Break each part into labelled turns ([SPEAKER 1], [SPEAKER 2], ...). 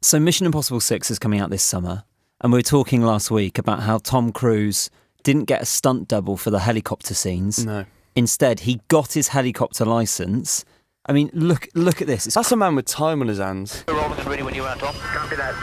[SPEAKER 1] So Mission Impossible 6 is coming out this summer, and we were talking last week about how Tom Cruise didn't get a stunt double for the helicopter scenes.
[SPEAKER 2] No.
[SPEAKER 1] Instead, he got his helicopter licence. I mean, look at this.
[SPEAKER 2] That's a man with time on his hands.
[SPEAKER 3] We're rolling and ready when you are, Tom. Copy that.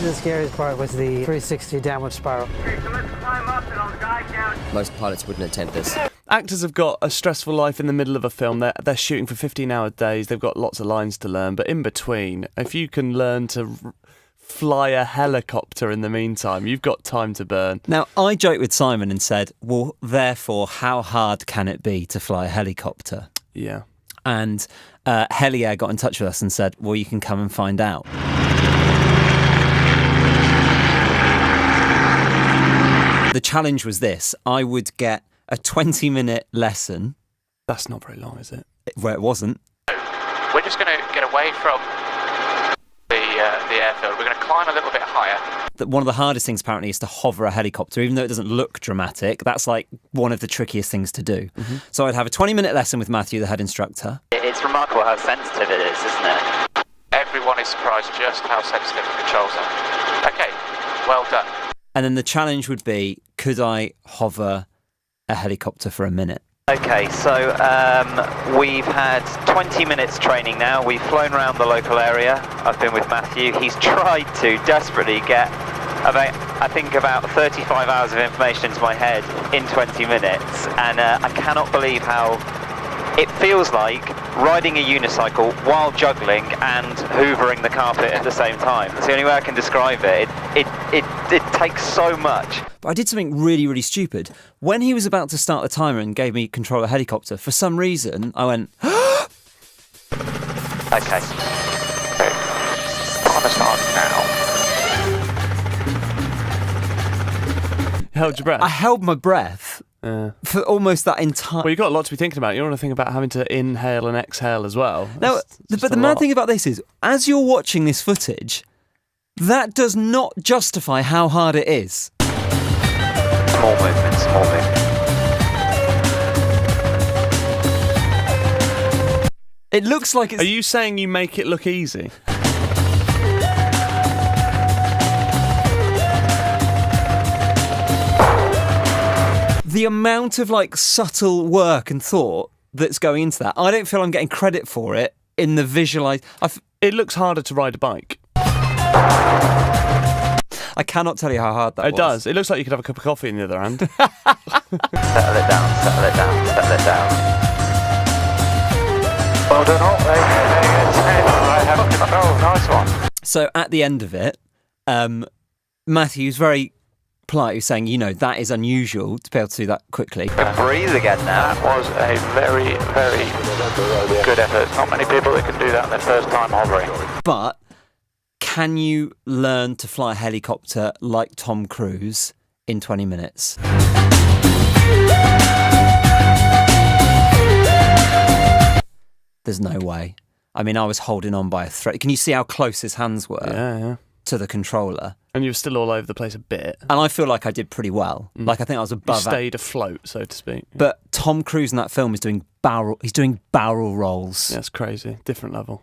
[SPEAKER 4] The scariest part was the 360 downward spiral.
[SPEAKER 3] Okay, so let's climb up and I'll guide down.
[SPEAKER 5] Most pilots wouldn't attempt this.
[SPEAKER 2] Actors have got a stressful life in the middle of a film. They're shooting for 15-hour days. They've got lots of lines to learn. But in between, if you can learn to fly a helicopter in the meantime, you've got time to burn.
[SPEAKER 1] Now, I joked with Simon and said, well, therefore, how hard can it be to fly a helicopter?
[SPEAKER 2] Yeah.
[SPEAKER 1] And Heliair got in touch with us and said, well, you can come and find out. The challenge was this. I would get a 20-minute lesson.
[SPEAKER 2] That's not very long, is it?
[SPEAKER 1] Where it wasn't.
[SPEAKER 6] We're just going to get away from the airfield. We're going to climb a little bit higher.
[SPEAKER 1] One of the hardest things apparently is to hover a helicopter, even though it doesn't look dramatic. That's like one of the trickiest things to do. Mm-hmm. So I'd have a 20-minute lesson with Matthew, the head instructor.
[SPEAKER 3] It's remarkable how sensitive it is, isn't it?
[SPEAKER 6] Everyone is surprised just how sensitive the controls are. Okay, well done.
[SPEAKER 1] And then the challenge would be, could I hover a helicopter for a minute?
[SPEAKER 3] Okay, so we've had 20 minutes training now. We've flown around the local area. I've been with Matthew. He's tried to desperately get about 35 hours of information into my head in 20 minutes. And I cannot believe how it feels like riding a unicycle while juggling and hoovering the carpet at the same time. That's the only way I can describe it. It takes so much.
[SPEAKER 1] But I did something really, really stupid. When he was about to start the timer and gave me control of a helicopter, for some reason, I went,
[SPEAKER 3] Okay.
[SPEAKER 6] Timer starts now.
[SPEAKER 2] Held your breath?
[SPEAKER 1] I held my breath for almost that entire...
[SPEAKER 2] Well, you've got a lot to be thinking about. You want to think about having to inhale and exhale as well.
[SPEAKER 1] Now, but the mad thing about this is, as you're watching this footage, that does not justify how hard it is.
[SPEAKER 3] Small movement, small movement.
[SPEAKER 1] It looks like it's...
[SPEAKER 2] Are you saying you make it look easy?
[SPEAKER 1] The amount of subtle work and thought that's going into that, I don't feel I'm getting credit for it in the
[SPEAKER 2] It looks harder to ride a bike.
[SPEAKER 1] I cannot tell you how hard that was.
[SPEAKER 2] It does. It looks like you could have a cup of coffee in the other hand.
[SPEAKER 3] Settle it down, settle it down, settle it down. Well done, all. I have control. Nice one.
[SPEAKER 1] So at the end of it, Matthew's very polite. He was saying, that is unusual to be able to do that quickly.
[SPEAKER 3] Breathe again now.
[SPEAKER 6] That was a very, very good effort. Not many people that can do that their first time hovering.
[SPEAKER 1] But can you learn to fly a helicopter like Tom Cruise in 20 minutes? There's no way. I mean, I was holding on by a thread. Can you see how close his hands were to the controller?
[SPEAKER 2] And you were still all over the place a bit.
[SPEAKER 1] And I feel like I did pretty well. I think I was above.
[SPEAKER 2] You stayed afloat, so to speak.
[SPEAKER 1] But Tom Cruise in that film is doing barrel rolls.
[SPEAKER 2] That's crazy. Different level.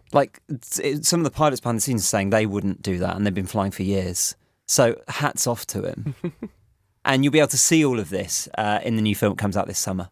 [SPEAKER 1] Some of the pilots behind the scenes are saying they wouldn't do that, and they've been flying for years. So hats off to him. And you'll be able to see all of this in the new film that comes out this summer.